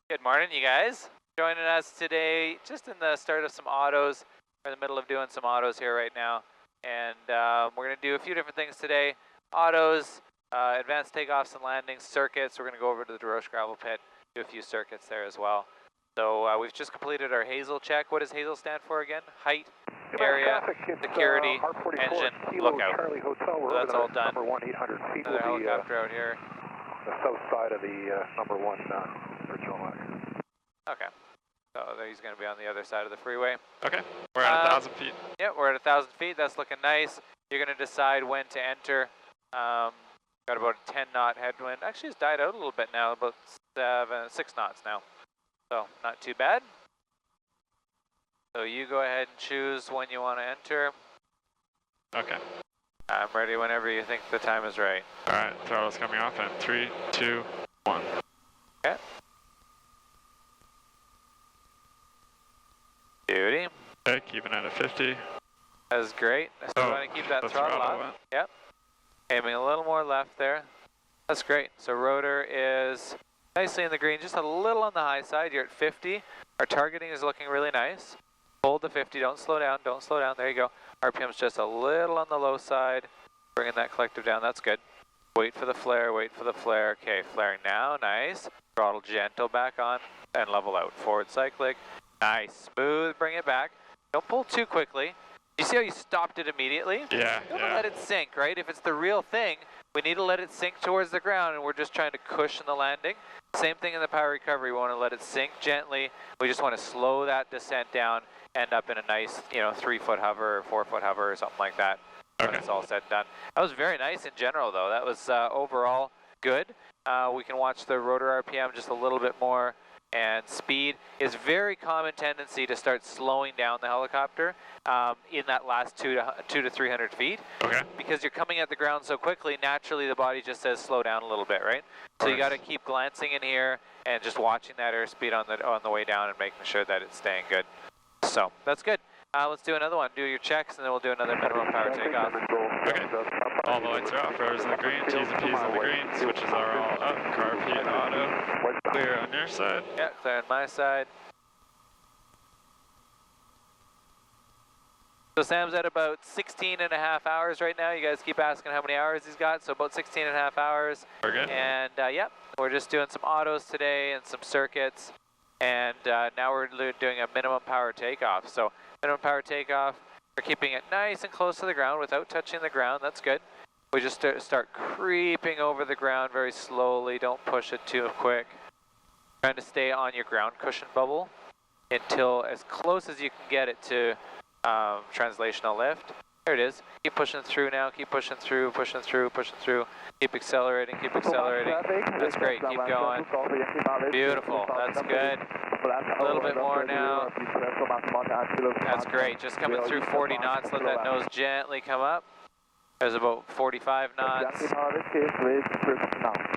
Good morning, you guys. Joining us today, just in the start of some autos. We're in the middle of doing some autos here right now. And we're going to do a few different things today. Autos, advanced takeoffs and landings, circuits. We're going to go over to the DeRoche gravel pit, do a few circuits there as well. So we've just completed our Hazel check. What does Hazel stand for again? Height, area, security, engine, lookout. So that's all done. Another helicopter out here. The south side of the number 1 original line. Okay. So he's going to be on the other side of the freeway. Okay. We're at 1,000 feet. Yeah, we're at 1,000 feet. That's looking nice. You're going to decide when to enter. Got about a 10 knot headwind. Actually, it's died out a little bit now, about 6 knots now. So not too bad. So you go ahead and choose when you want to enter. Okay. I'm ready whenever you think the time is right. All right, throttle's coming off in 3, 2, 1. Okay. Beauty. Okay, keeping it at 50. That's great. So you want to keep that throttle on. Yep. Aiming a little more left there. That's great. So rotor is nicely in the green, just a little on the high side. You're at 50. Our targeting is looking really nice. Hold the 50, don't slow down, don't slow down. There you go. RPM's just a little on the low side. Bringing that collective down, that's good. Wait for the flare, wait for the flare. Okay, flaring now, nice. Throttle gentle back on and level out. Forward cyclic, nice. Smooth, bring it back. Don't pull too quickly. You see how you stopped it immediately? Yeah, Don't let it sink, right? If it's the real thing, we need to let it sink towards the ground, and we're just trying to cushion the landing. Same thing in the power recovery. We want to let it sink gently. We just want to slow that descent down, end up in a nice, 3-foot hover or 4-foot hover or something like that. Okay. When it's all said and done. That was very nice in general, though. That was overall good. We can watch the rotor RPM just a little bit more. And speed is very common tendency to start slowing down the helicopter in that last 200 to 300 feet. Okay. Because you're coming at the ground so quickly, naturally the body just says slow down a little bit, right? So you got to keep glancing in here and just watching that airspeed on the way down and making sure that it's staying good. So that's good. Let's do another one. Do your checks, and then we'll do another minimum power takeoff. Okay. All the lights are off. Rotors in the green. T's and P's in the green. Switches are all up. Car P and auto. Clear on your side. Yeah, clear on my side. So Sam's at about 16 and a half hours right now. You guys keep asking how many hours he's got. So about 16 and a half hours. We're good. And yeah, we're just doing some autos today and some circuits. And now we're doing a minimum power takeoff. So minimum power takeoff, we're keeping it nice and close to the ground without touching the ground. That's good. We just start creeping over the ground very slowly. Don't push it too quick. Trying to stay on your ground cushion bubble until as close as you can get it to translational lift. There it is. Keep pushing through now. Keep pushing through, pushing through, pushing through. Keep accelerating, keep accelerating. That's great. Keep going. Beautiful. That's good. A little bit more now. That's great. Just coming through 40 knots. Let that nose gently come up. There's about 45 knots.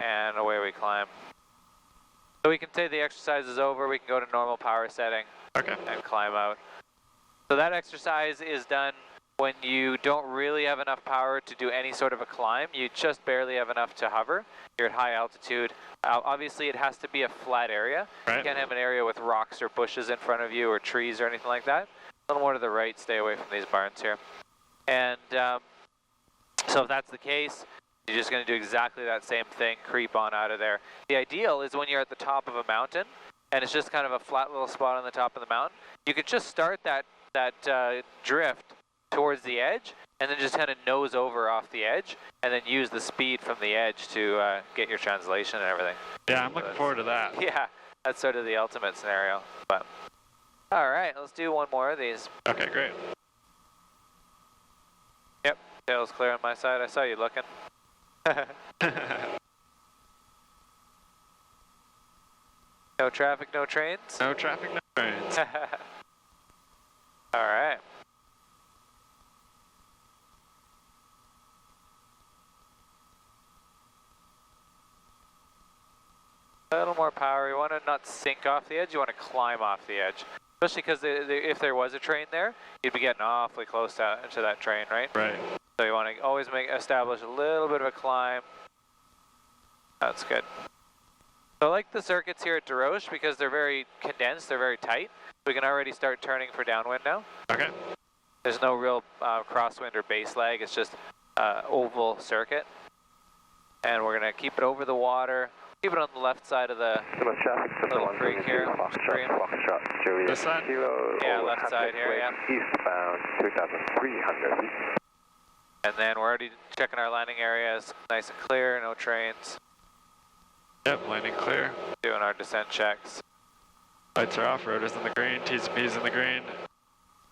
And away we climb. So we can say the exercise is over. We can go to normal power setting. Okay. And climb out. So that exercise is done when you don't really have enough power to do any sort of a climb. You just barely have enough to hover. You're at high altitude. Obviously, it has to be a flat area. Right. You can't have an area with rocks or bushes in front of you or trees or anything like that. A little more to the right. Stay away from these barns here. And so if that's the case, you're just going to do exactly that same thing. Creep on out of there. The ideal is when you're at the top of a mountain and it's just kind of a flat little spot on the top of the mountain. You could just start that drift towards the edge and then just kind of nose over off the edge and then use the speed from the edge to get your translation and everything. Yeah, I'm looking forward to that. Yeah, that's sort of the ultimate scenario. But all right, let's do one more of these. Okay, great. Yep, tail's clear on my side. I saw you looking. No traffic, no trains? No traffic, no trains. All right. A little more power. You want to not sink off the edge. You want to climb off the edge. Especially because if there was a train there, you'd be getting awfully close to that train, right? Right. So you want to always establish a little bit of a climb. That's good. So I like the circuits here at Desroches because they're very condensed, they're very tight. We can already start turning for downwind now. Okay. There's no real crosswind or base lag, it's just oval circuit. And we're going to keep it over the water, keep it on the left side of the little creek here. Descent? Yeah, left side here, yeah. Eastbound 2,300 feet. And then we're already checking our landing areas, nice and clear, no trains. Yep, landing clear. Doing our descent checks. Lights are off, rotors in the green, T's and P's in the green.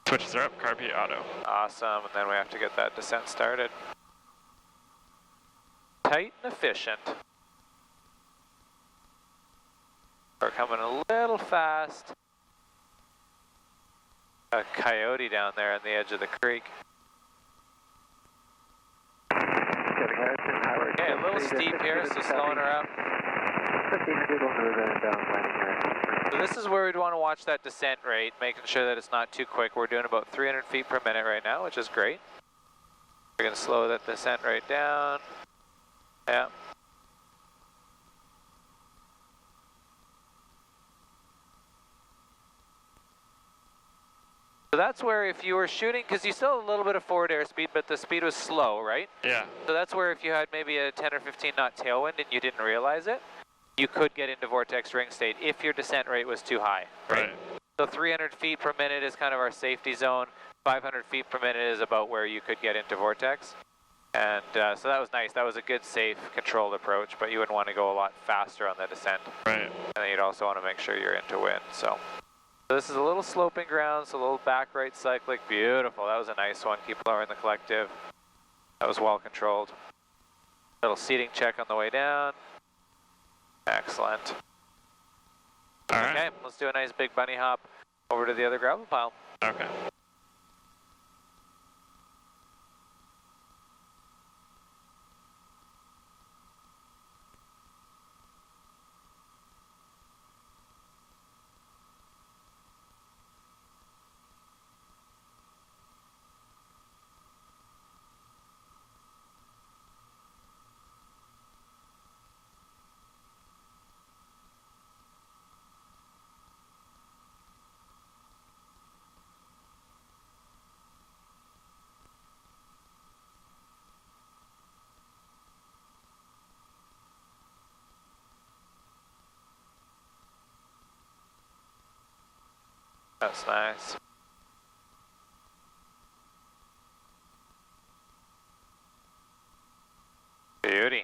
Switches are up, car P auto. Awesome, and then we have to get that descent started. Tight and efficient. We're coming a little fast. A coyote down there on the edge of the creek. Okay, a little steep here, so slowing her up. So this is where we'd want to watch that descent rate, making sure that it's not too quick. We're doing about 300 feet per minute right now, which is great. We're going to slow that descent rate down. Yeah. So that's where if you were shooting, because you still have a little bit of forward airspeed, but the speed was slow, right? Yeah. So that's where if you had maybe a 10 or 15 knot tailwind and you didn't realize it, you could get into vortex ring state if your descent rate was too high, right? So 300 feet per minute is kind of our safety zone. 500 feet per minute is about where you could get into vortex. And so that was nice. That was a good, safe, controlled approach, but you would want to go a lot faster on the descent. Right. And then you'd also want to make sure you're into wind. So this is a little sloping ground, so a little back right cyclic. Beautiful. That was a nice one. Keep lowering the collective. That was well controlled. Little seating check on the way down. Excellent. All right. Okay, let's do a nice big bunny hop over to the other gravel pile. Okay. That's nice. Beauty.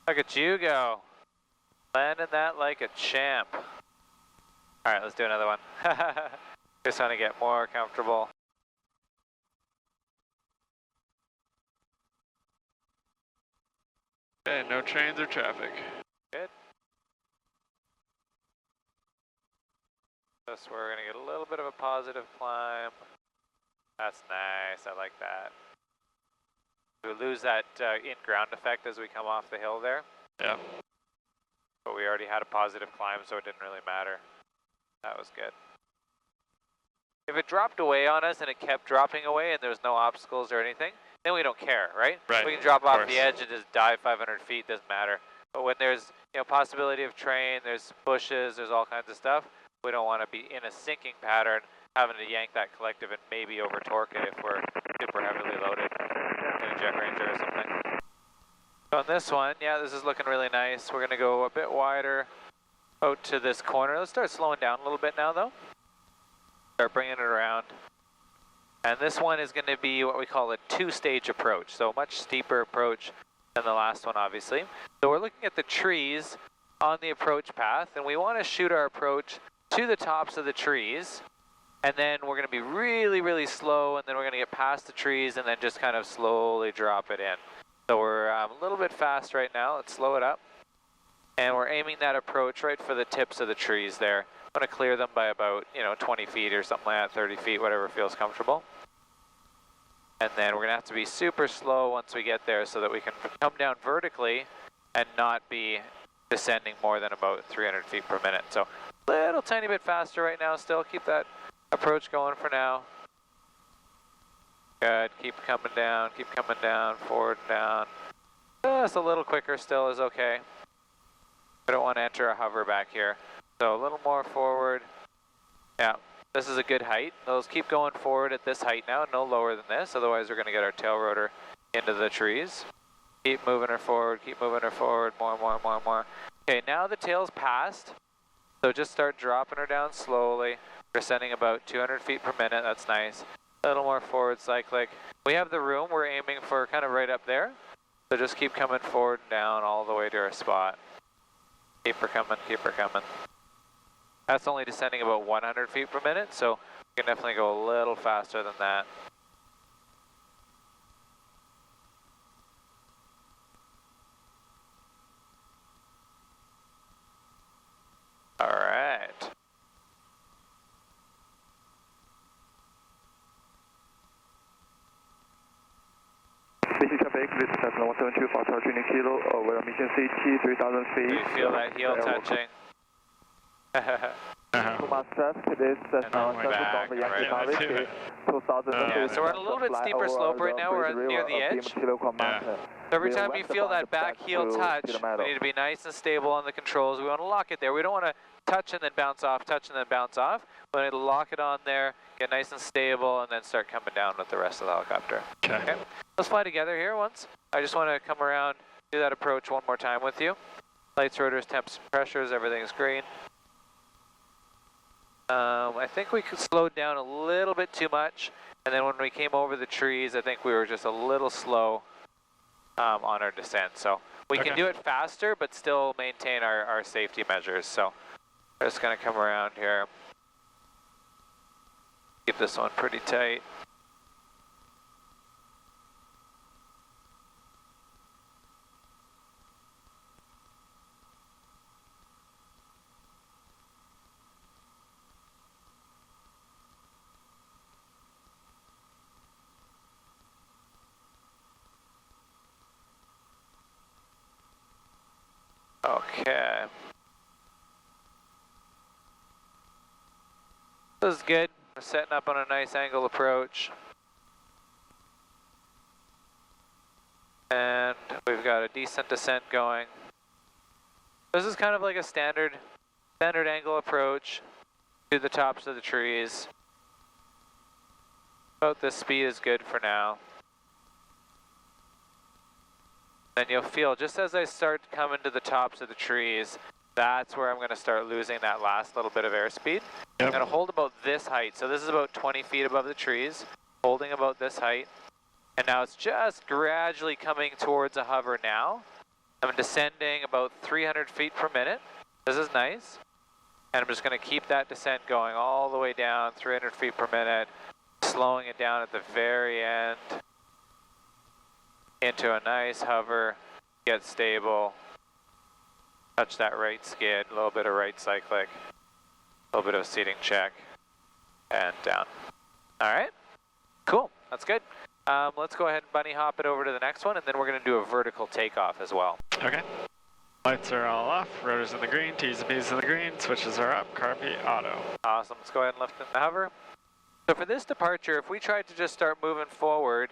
Look at you go. Landing that like a champ. All right, let's do another one. Just want to get more comfortable. Okay, no trains or traffic. Good. This we're gonna get a little bit of a positive climb. That's nice, I like that. We lose that in-ground effect as we come off the hill there. Yeah. But we already had a positive climb, so it didn't really matter. That was good. If it dropped away on us and it kept dropping away and there was no obstacles or anything, then we don't care, right? Right. We can drop off the edge and just dive 500 feet, doesn't matter. But when there's possibility of train, there's bushes, there's all kinds of stuff, we don't want to be in a sinking pattern, having to yank that collective and maybe over torque it if we're super heavily loaded in a jet ranger or something. So on this one, yeah, this is looking really nice. We're going to go a bit wider out to this corner. Let's start slowing down a little bit now, though. Start bringing it around. And this one is going to be what we call a two-stage approach, so a much steeper approach than the last one, obviously. So we're looking at the trees on the approach path, and we want to shoot our approach to the tops of the trees, and then we're going to be really, really slow, and then we're going to get past the trees and then just kind of slowly drop it in. So we're a little bit fast right now. Let's slow it up. And we're aiming that approach right for the tips of the trees there. I'm going to clear them by about, 20 feet or something like that, 30 feet, whatever feels comfortable. And then we're going to have to be super slow once we get there so that we can come down vertically and not be descending more than about 300 feet per minute. So a little tiny bit faster right now still. Keep that approach going for now. Good. Keep coming down, forward, down. Just a little quicker still is okay. We don't want to enter a hover back here. So a little more forward. Yeah, this is a good height. Those keep going forward at this height now, no lower than this, otherwise we're going to get our tail rotor into the trees. Keep moving her forward, keep moving her forward, more and more and more and more. Okay, now the tail's passed, so just start dropping her down slowly. We're sending about 200 feet per minute, that's nice. A little more forward cyclic. We have the room, we're aiming for kind of right up there. So just keep coming forward and down all the way to our spot. Keep her coming, keep her coming. That's only descending about 100 feet per minute, so we can definitely go a little faster than that. All right. Basic traffic, this is 172 for Argentina Kilo, over mission CT 3000 feet. Do you feel that heel touching? Yeah, so we're on a little bit steeper slope right now, we're near the edge. Yeah. So every time you feel that back heel touch, we need to be nice and stable on the controls. We want to lock it there. We don't want to touch and then bounce off, touch and then bounce off. We need to lock it on there, get nice and stable, and then start coming down with the rest of the helicopter. Okay. Let's fly together here once. I just want to come around, do that approach one more time with you. Lights, rotors, temps, pressures, everything's green. I think we slowed down a little bit too much, and then when we came over the trees, I think we were just a little slow on our descent. So we can do it faster, but still maintain our safety measures. So I'm just going to come around here. Keep this one pretty tight. Okay. This is good. We're setting up on a nice angle approach. And we've got a decent descent going. This is kind of like a standard angle approach to the tops of the trees. About this speed is good for now. Then you'll feel, just as I start coming to the tops of the trees, that's where I'm going to start losing that last little bit of airspeed. Yep. I'm going to hold about this height. So this is about 20 feet above the trees, holding about this height. And now it's just gradually coming towards a hover now. I'm descending about 300 feet per minute. This is nice. And I'm just going to keep that descent going all the way down, 300 feet per minute, slowing it down at the very end. Into a nice hover, get stable, touch that right skid, a little bit of right cyclic, a little bit of seating check, and down. All right, cool, that's good. Let's go ahead and bunny hop it over to the next one, and then we're going to do a vertical takeoff as well. Okay. Lights are all off, rotors in the green, T's and P's in the green, switches are up, carpy, auto. Awesome, let's go ahead and lift in the hover. So for this departure, if we tried to just start moving forward,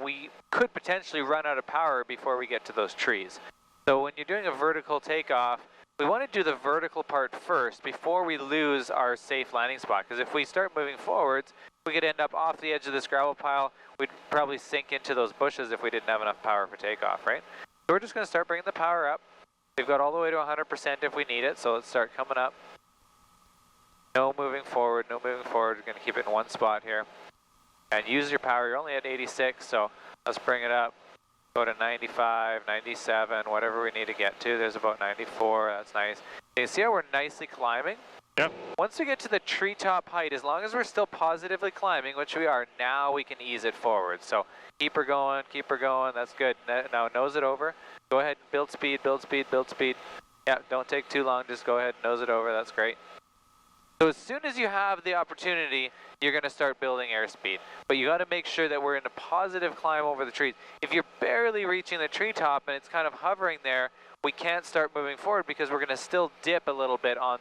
we could potentially run out of power before we get to those trees. So when you're doing a vertical takeoff, we want to do the vertical part first before we lose our safe landing spot. Because if we start moving forwards, we could end up off the edge of this gravel pile. We'd probably sink into those bushes if we didn't have enough power for takeoff, right? So we're just going to start bringing the power up. We've got all the way to 100% if we need it, so let's start coming up. No moving forward, no moving forward. We're going to keep it in one spot here. And use your power. You're only at 86, so let's bring it up. Go to 95, 97, whatever we need to get to. There's about 94. That's nice. You see how we're nicely climbing? Yep. Once we get to the treetop height, as long as we're still positively climbing, which we are, now we can ease it forward. So keep her going, that's good. Now nose it over. Go ahead and build speed, build speed, build speed. Yeah, don't take too long, just go ahead and nose it over, that's great. So as soon as you have the opportunity, you're going to start building airspeed. But you got to make sure that we're in a positive climb over the trees. If you're barely reaching the treetop and it's kind of hovering there, we can't start moving forward because we're going to still dip a little bit on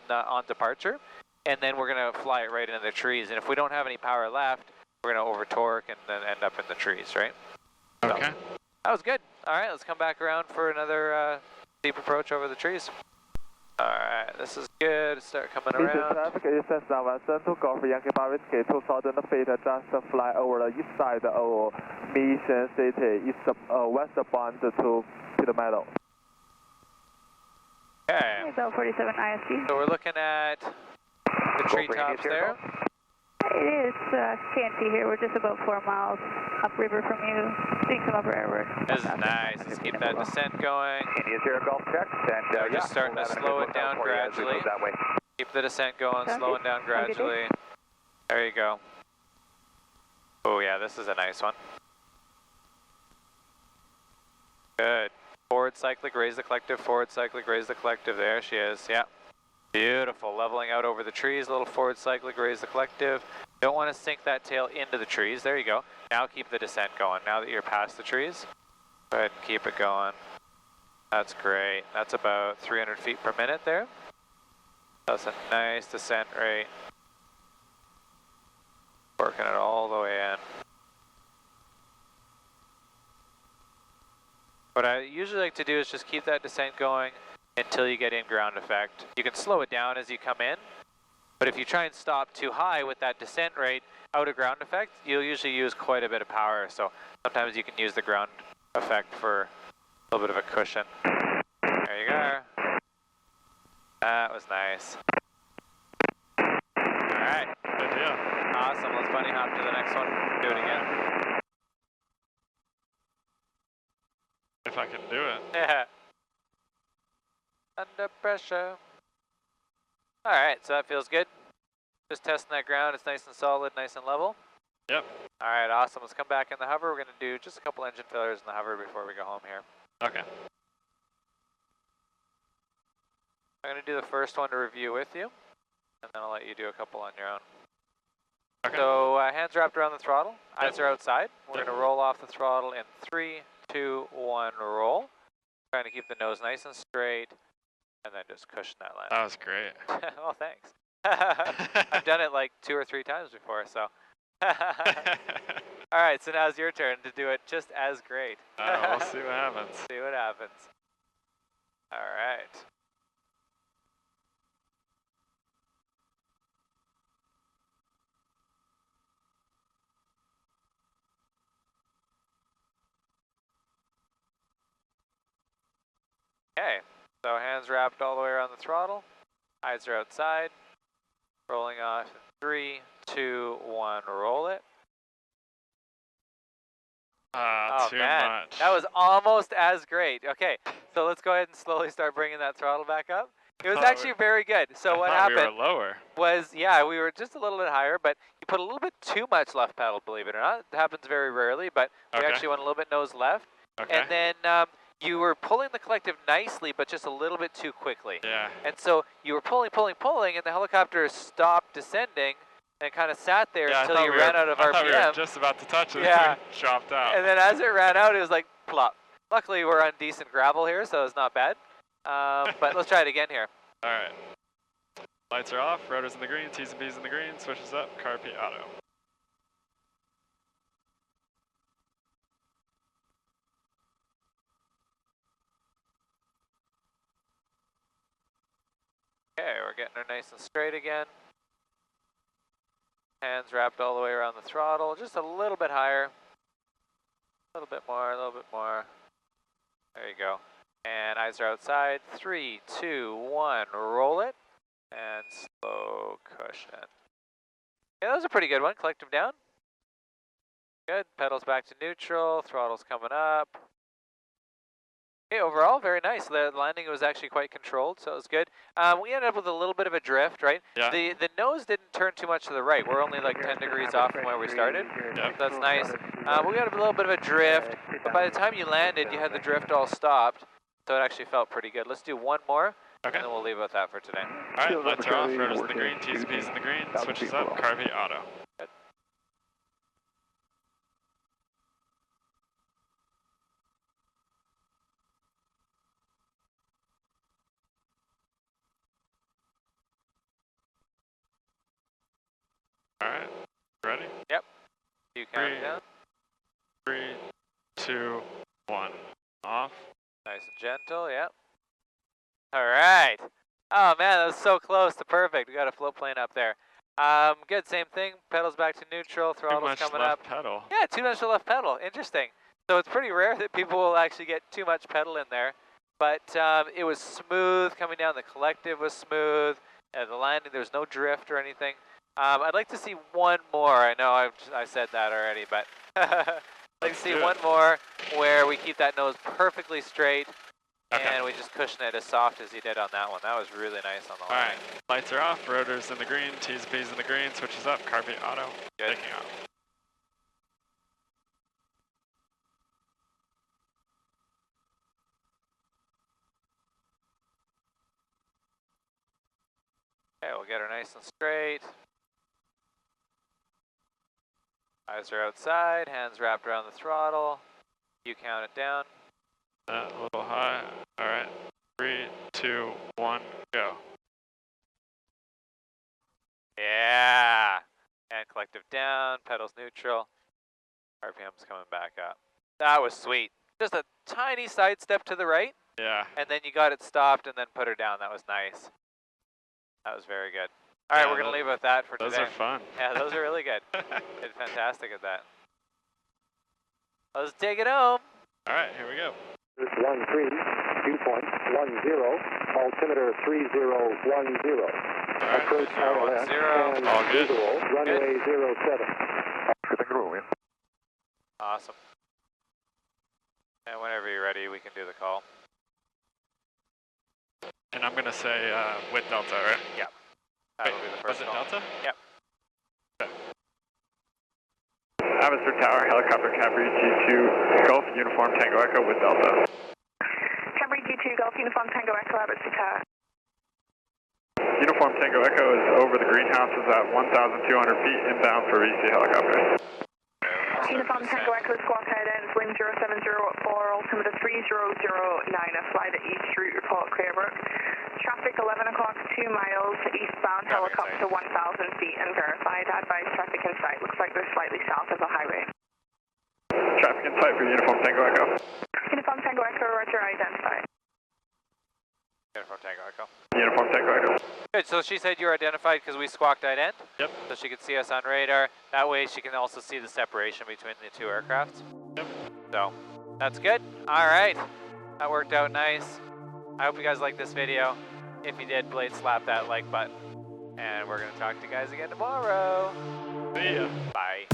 departure, and then we're going to fly it right into the trees. And if we don't have any power left, we're going to over torque and then end up in the trees, right? Okay. So, that was good. All right, let's come back around for another steep approach over the trees. Alright, this is good. Start coming Eastern around. traffic, SS Western to Golf Yankee Whiskey 2000 feet, just fly over the east side of Mission City, westbound to Pitt Meadow. Okay. Bell 47 ISG. So we're looking at the treetops there. It is Canty here. We're just about 4 miles upriver from you. Doing some upper air work. This is nice. Let's keep that descent going. Candy is here, Golf check. And We're just starting to slow it down gradually. That way. Keep the descent going, Sounds slowing good. down Have a good day. gradually. There you go. Oh yeah, this is a nice one. Good. Forward cyclic, raise the collective, forward cyclic, raise the collective. There she is, yeah. Beautiful, leveling out over the trees, a little forward cyclic, raise the collective. Don't want to sink that tail into the trees, there you go. Now keep the descent going, now that you're past the trees. Go ahead and keep it going. That's great, that's about 300 feet per minute there. That's a nice descent rate. Working it all the way in. What I usually like to do is just keep that descent going until you get in ground effect. You can slow it down as you come in, but if you try and stop too high with that descent rate out of ground effect, you'll usually use quite a bit of power, so sometimes you can use the ground effect for a little bit of a cushion. There you go. That was nice. Alright. Good deal. Awesome, let's bunny hop to the next one. Do it again. If I can do it. Yeah. Under pressure. Alright, so that feels good. Just testing that ground, it's nice and solid, nice and level. Yep. Alright, awesome. Let's come back in the hover. We're going to do just a couple engine failures in the hover before we go home here. Okay. I'm going to do the first one to review with you, and then I'll let you do a couple on your own. Okay. So hands wrapped around the throttle, Yep. eyes are outside. We're Yep. going to roll off the throttle in 3, 2, 1, roll. Trying to keep the nose nice and straight, and then just cushion that landing. That was great. Oh, thanks. I've done it like 2 or 3 times before, so. All right, so now it's your turn to do it just as great. We'll see what happens. See what happens. All right. Okay, so hands wrapped all the way around the throttle, eyes are outside, rolling off in 3, 2, 1, roll it. Oh Too man, much. that was almost as great. Okay, so let's go ahead and slowly start bringing that throttle back up. It was actually very good. So what happened We were lower. was, yeah, we were just a little bit higher, but you put a little bit too much left pedal, believe it or not. It happens very rarely, but we Okay. actually went a little bit nose left. Okay. And then you were pulling the collective nicely, but just a little bit too quickly. Yeah. And so you were pulling, and the helicopter stopped descending and kind of sat there Yeah, until you ran out of I thought we were RPM. just about to touch it. Yeah. And we chopped out. And then as it ran out, it was like plop. Luckily, we're on decent gravel here, so it's not bad. But let's try it again here. All right. Lights are off. Rotors in the green. T's and B's in the green. Switches up. Carpi auto. Okay, we're getting her nice and straight again. Hands wrapped all the way around the throttle, just a little bit higher. A little bit more, a little bit more. There you go. And eyes are outside. 3, 2, 1, roll it. And slow cushion. Yeah, that was a pretty good one. Collective down. Good. Pedals back to neutral. Throttle's coming up. Okay, overall, very nice. The landing was actually quite controlled, so it was good. We ended up with a little bit of a drift, right? Yeah. The nose didn't turn too much to the right. We're only like 10 degrees off from where we started. Yep. That's nice. We got a little bit of a drift, but by the time you landed, you had the drift all stopped, so it actually felt pretty good. Let's do one more, Okay. and then we'll leave it with that for today. All right. Lights are off. Rotors in the green. T's and B's in the green. Switches up. Carpi auto. Good. All right. Ready? You count it down. 3, 2, 1. Off. Nice and gentle, yep. All right. Oh man, that was so close to perfect. We got a float plane up there. Good, same thing. Pedals back to neutral, throttle's coming up. Too much left pedal. Yeah, too much left pedal. Interesting. So it's pretty rare that people will actually get too much pedal in there. But it was smooth coming down. The collective was smooth. The landing, there was no drift or anything. I'd like to see one more. I know I said that already, but I'd like to see one more where we keep that nose perfectly straight. And we just cushion it as soft as you did on that one. That was really nice on the line. Alright, lights are off, rotors in the green, T's and P's in the green, switches up, car beat auto, Good. taking off. Okay, we'll get her nice and straight. Eyes are outside, hands wrapped around the throttle. You count it down. A little high. Alright. 3, 2, 1, go. Yeah! And collective down, pedals neutral. RPM's coming back up. That was sweet. Just a tiny side step to the right. Yeah. And then you got it stopped and then put her down. That was nice. That was very good. All right, we're going to leave it with that for today. Those are fun. Yeah, those are really good. Did fantastic at that. Let's take it home. All right, here we go. 13, dew point 10, altimeter 3010. Approach ILS and All good. visual, runway 07. Awesome. And whenever you're ready, we can do the call. And I'm going to say with Delta, right? Yeah. That'll be the first was it call. Delta? Yep. Okay. Abbotsford Tower, helicopter Camry G2 Golf Uniform Tango Echo with Delta. Camry G2 Golf Uniform Tango Echo, Abbotsford Tower. Uniform Tango Echo is over the greenhouses at 1,200 feet inbound for VC helicopter. Uniform Tango Echo squawk head ends wind 070 at 4, altimeter 3009, a flight at East Route, report Clearbrook. Traffic 11 o'clock, 2 miles, eastbound helicopter 1,000 feet and verified. Advised traffic in sight, looks like they're slightly south of the highway. Traffic in sight for Uniform Tango Echo. Uniform Tango Echo, roger, identified. Uniform Tango Echo. Uniform Tango Echo. Good, so she said you're identified because we squawked ident? Yep. So she could see us on radar. That way she can also see the separation between the two aircrafts. Yep. So, that's good. All right. That worked out nice. I hope you guys liked this video. If you did, please slap that like button. And we're going to talk to you guys again tomorrow. See ya. Bye.